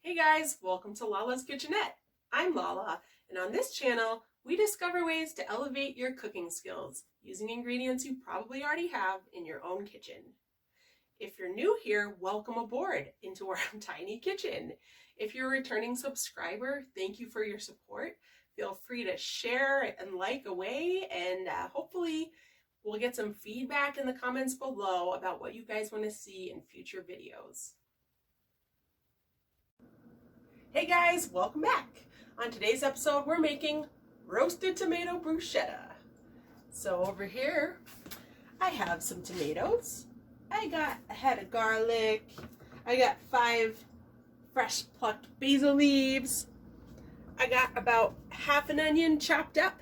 Hey guys, welcome to Lala's Kitchenette. I'm Lala, and on this channel, we discover ways to elevate your cooking skills using ingredients you probably already have in your own kitchen. If you're new here, welcome aboard into our tiny kitchen. If you're a returning subscriber, thank you for your support. Feel free to share and like away, and hopefully we'll get some feedback in the comments below about what you guys want to see in future videos. Hey guys, welcome back. On today's episode, we're making roasted tomato bruschetta. So over here, I have some tomatoes. I got a head of garlic. I got 5 fresh plucked basil leaves. I got about half an onion chopped up.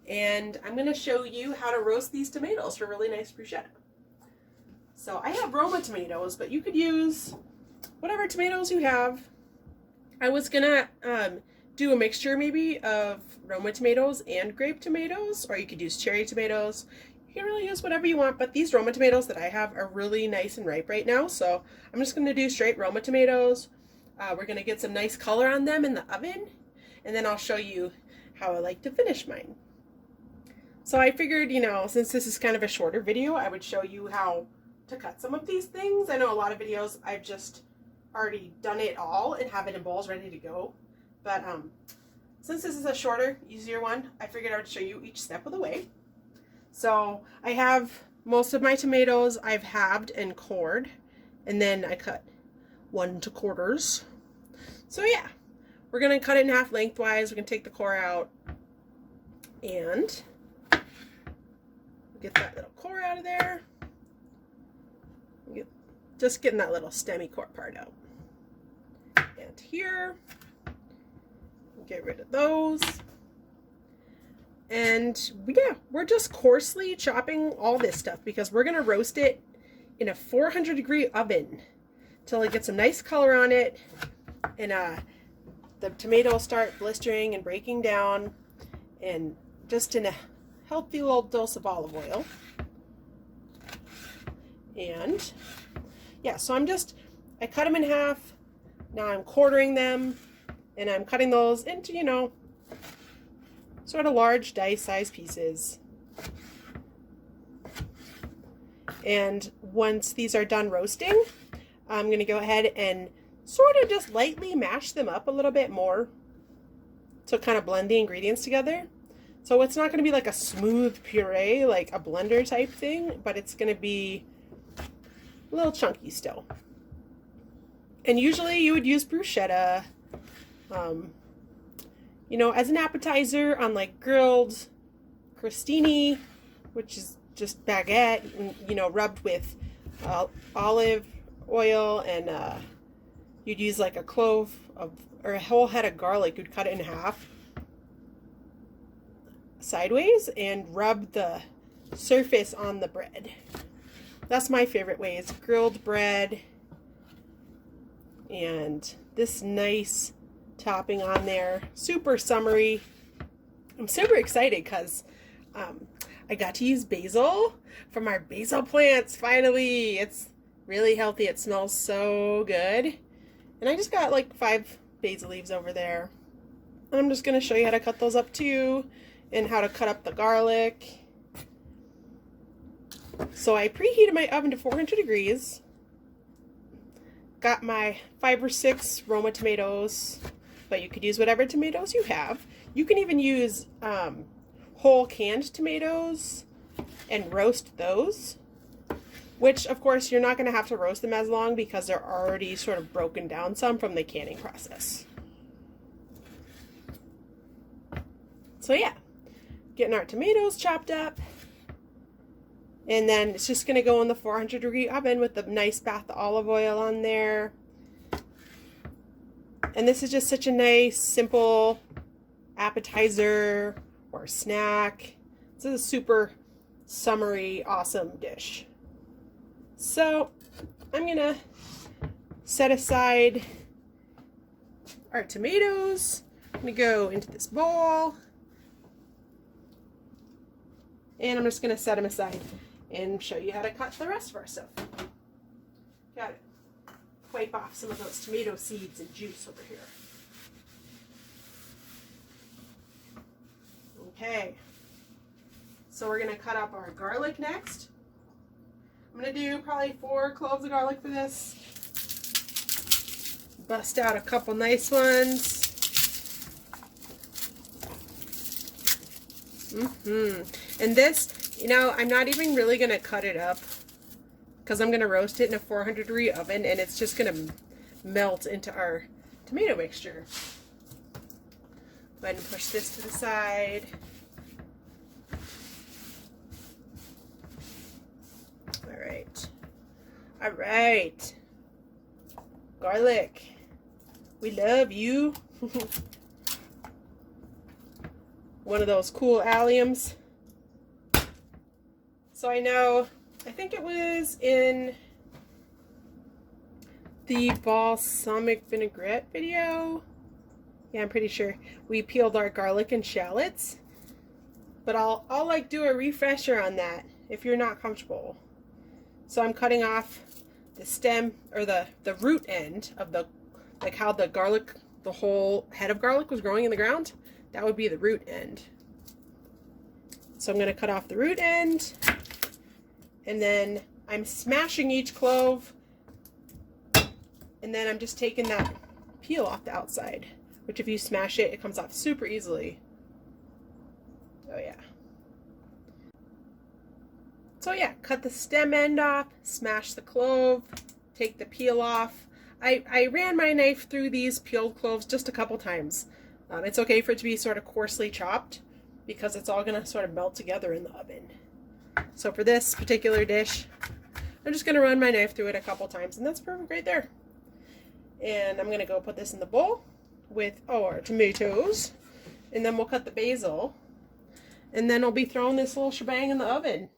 And I'm going to show you how to roast these tomatoes for really nice bruschetta. So I have Roma tomatoes, but you could use whatever tomatoes you have. I was gonna do a mixture maybe of Roma tomatoes and grape tomatoes, or you could use cherry tomatoes. You can really use whatever you want, but these Roma tomatoes that I have are really nice and ripe right now, so I'm just gonna do straight Roma tomatoes. We're gonna get some nice color on them in the oven, and then I'll show you how I like to finish mine. So I figured, since this is kind of a shorter video, I would show you how to cut some of these things. I know a lot of videos I've just already done it all and have it in bowls ready to go, but since this is a shorter, easier one, I figured I would show you each step of the way. So I have most of my tomatoes I've halved and cored, and then I cut 1 to quarters. So yeah, we're gonna cut it in half lengthwise. We're gonna take the core out and get that little core out of there. Just getting that little stemmy core part out. And here, get rid of those. And yeah, we're just coarsely chopping all this stuff because we're gonna roast it in a 400-degree oven till it gets some nice color on it, and the tomatoes start blistering and breaking down, and just in a healthy little dose of olive oil. And yeah, so I cut them in half. Now I'm quartering them, and I'm cutting those into, sort of large dice-sized pieces. And once these are done roasting, I'm going to go ahead and sort of just lightly mash them up a little bit more to kind of blend the ingredients together. So it's not going to be like a smooth puree, like a blender type thing, but it's going to be a little chunky still. And usually you would use bruschetta, as an appetizer on like grilled crostini, which is just baguette, and, rubbed with olive oil, and you'd use like a clove or a whole head of garlic. You'd cut it in half sideways and rub the surface on the bread. That's my favorite way, is grilled bread and this nice topping on there. Super summery. I'm super excited because I got to use basil from our basil plants finally. It's really healthy. It smells so good. And I just got like 5 basil leaves over there. And I'm just going to show you how to cut those up too, and how to cut up the garlic. So I preheated my oven to 400 degrees. Got my 5 or 6 Roma tomatoes, but you could use whatever tomatoes you have. You can even use whole canned tomatoes and roast those, which of course you're not going to have to roast them as long because they're already sort of broken down some from the canning process. So yeah, getting our tomatoes chopped up. And then it's just going to go in the 400-degree oven with the nice bath of olive oil on there. And this is just such a nice, simple appetizer or snack. This is a super summery, awesome dish. So I'm going to set aside our tomatoes. I'm going to go into this bowl. And I'm just going to set them aside and show you how to cut the rest of our stuff. Got it. wipe off some of those tomato seeds and juice over here. Okay, so we're going to cut up our garlic next. I'm going to do probably 4 cloves of garlic for this. Bust out a couple nice ones. And this, you know, I'm not even really going to cut it up because I'm going to roast it in a 400-degree oven, and it's just going to melt into our tomato mixture. Go ahead and push this to the side. All right. All right. Garlic. We love you. One of those cool alliums. So I know, I think it was in the balsamic vinaigrette video. Yeah, I'm pretty sure we peeled our garlic and shallots. But I'll like do a refresher on that if you're not comfortable. So I'm cutting off the stem or the root end of the, like how the garlic, the whole head of garlic was growing in the ground. That would be the root end. So I'm going to cut off the root end, and then I'm smashing each clove, and then I'm just taking that peel off the outside, which if you smash it, it comes off super easily. Oh yeah. So yeah, cut the stem end off, smash the clove, take the peel off. I ran my knife through these peeled cloves just a couple times. It's okay for it to be sort of coarsely chopped because it's all going to sort of melt together in the oven. So for this particular dish, I'm just going to run my knife through it a couple times, and that's perfect right there. And I'm going to go put this in the bowl with our tomatoes, and then we'll cut the basil, and then I'll be throwing this little shebang in the oven.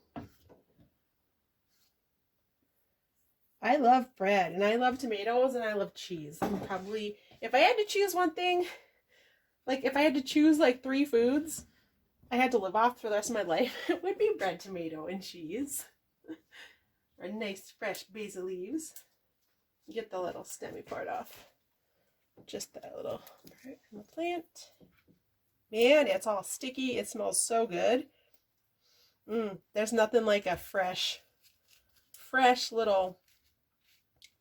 I love bread, and I love tomatoes, and I love cheese. And probably, if I had to choose one thing, like if I had to choose like 3 foods I had to live off for the rest of my life, it would be bread, tomato, and cheese. Or nice fresh basil leaves. Get the little stemmy part off. Just that little part in the plant. Man, it's all sticky. It smells so good. There's nothing like a fresh little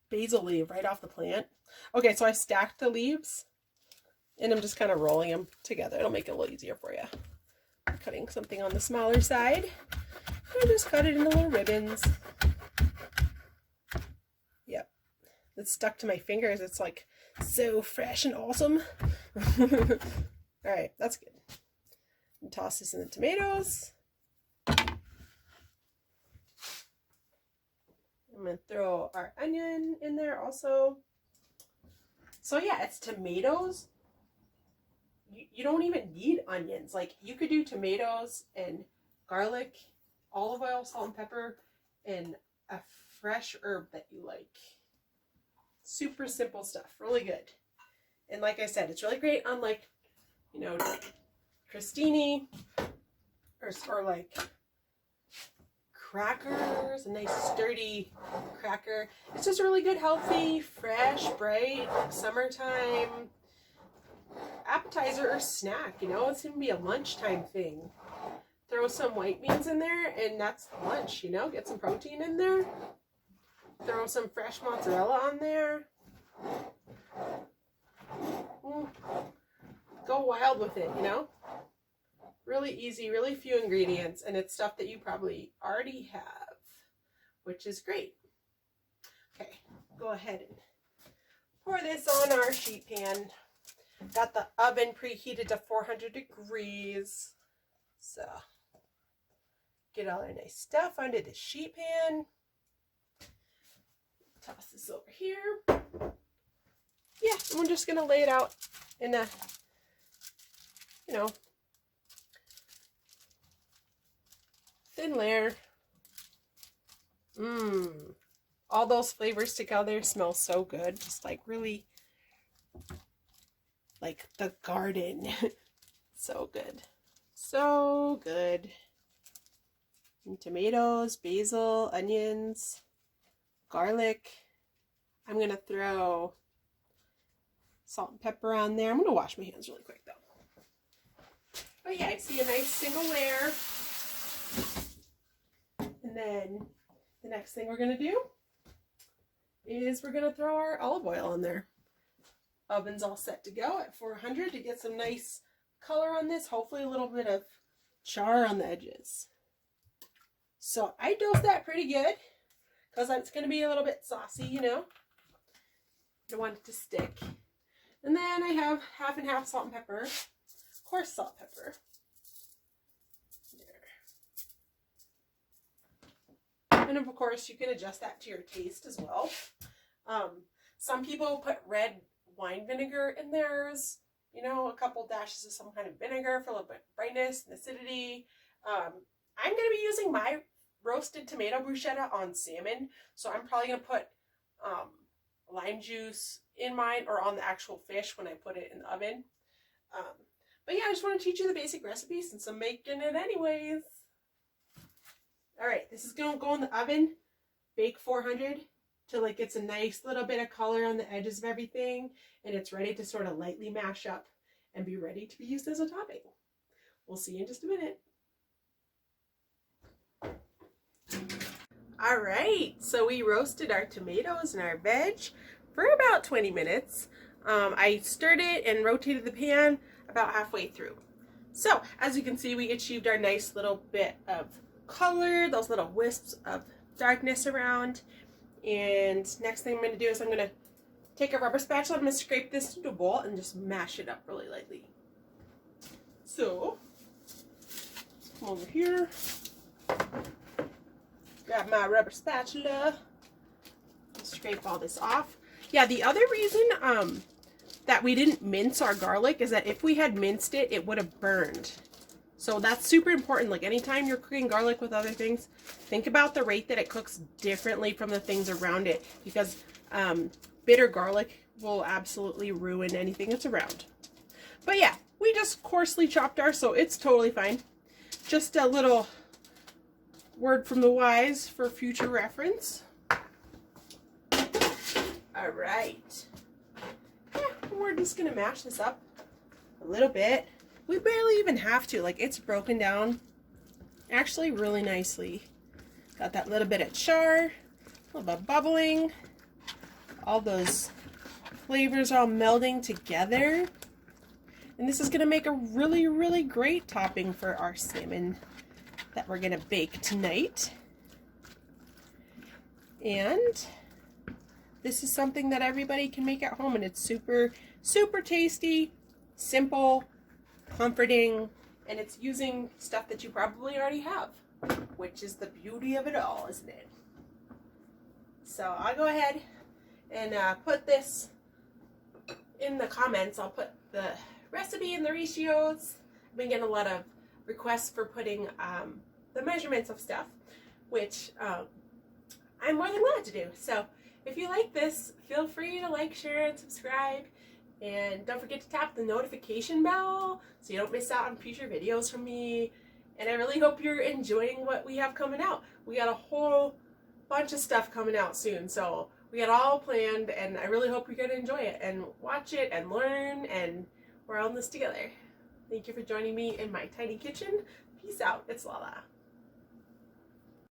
basil leaf right off the plant. Okay, so I stacked the leaves, and I'm just kind of rolling them together. It'll make it a little easier for you. Cutting something on the smaller side, and just cut it into little ribbons. Yep, it's stuck to my fingers. It's like so fresh and awesome. All right, that's good. And toss this in the tomatoes. I'm gonna throw our onion in there also. So yeah, it's tomatoes. You don't even need onions. Like, you could do tomatoes and garlic, olive oil, salt and pepper, and a fresh herb that you like. Super simple stuff. Really good. And like I said, it's really great on, like, you know, crostini or like crackers, a nice sturdy cracker. It's just a really good, healthy, fresh, bright, summertime appetizer or snack. You know, it's gonna be a lunchtime thing. Throw some white beans in there, and that's lunch. You know, get some protein in there. Throw some fresh mozzarella on there. Go wild with it. You know, really easy, really few ingredients, and it's stuff that you probably already have, which is great. Okay, go ahead and pour this on our sheet pan. Got the oven preheated to 400 degrees. So, get all our nice stuff onto the sheet pan. Toss this over here. Yeah, and we're just going to lay it out in a, you know, thin layer. All those flavors together smell so good. Just like really like the garden. So good. So good. And tomatoes, basil, onions, garlic. I'm going to throw salt and pepper on there. I'm going to wash my hands really quick though. But yeah, I see a nice single layer. And then the next thing we're going to do is we're going to throw our olive oil in there. Oven's all set to go at 400 to get some nice color on this. Hopefully a little bit of char on the edges. So I dosed that pretty good because it's going to be a little bit saucy, you know. I don't want it to stick. And then I have half and half salt and pepper. Coarse salt and pepper. There. And of course you can adjust that to your taste as well. Some people put red wine vinegar in theirs. You know, a couple dashes of some kind of vinegar for a little bit of brightness and acidity. I'm going to be using my roasted tomato bruschetta on salmon. So I'm probably going to put lime juice in mine or on the actual fish when I put it in the oven. But yeah, I just want to teach you the basic recipe since I'm making it anyways. Alright, this is going to go in the oven, bake 400 till it gets a nice little bit of color on the edges of everything, and it's ready to sort of lightly mash up and be ready to be used as a topping. We'll see you in just a minute. Alright, so we roasted our tomatoes and our veg for about 20 minutes. I stirred it and rotated the pan about halfway through. So, as you can see, we achieved our nice little bit of color, those little wisps of darkness around. And next thing I'm going to do is I'm going to take a rubber spatula, I'm going to scrape this into a bowl and just mash it up really lightly. So, come over here, grab my rubber spatula, scrape all this off. Yeah, the other reason that we didn't mince our garlic is that if we had minced it, it would have burned. So that's super important. Like anytime you're cooking garlic with other things, think about the rate that it cooks differently from the things around it, because bitter garlic will absolutely ruin anything that's around. But yeah, we just coarsely chopped ours, so it's totally fine. Just a little word from the wise for future reference. All right. Yeah, we're just gonna mash this up a little bit. We barely even have to, like it's broken down actually really nicely. Got that little bit of char, a little bit of bubbling, all those flavors all melding together. And this is gonna make a really, really great topping for our salmon that we're gonna bake tonight. And this is something that everybody can make at home, and it's super, super tasty, simple, comforting, and it's using stuff that you probably already have, which is the beauty of it all, isn't it? So I'll go ahead and put this in the comments. I'll put the recipe and the ratios. I've been getting a lot of requests for putting the measurements of stuff, which I'm more than glad to do. So if you like this, feel free to like, share, and subscribe. And don't forget to tap the notification bell so you don't miss out on future videos from me. And I really hope you're enjoying what we have coming out. We got a whole bunch of stuff coming out soon. So we got all planned, and I really hope you're going to enjoy it and watch it and learn, and we're all in this together. Thank you for joining me in my tiny kitchen. Peace out. It's Lala.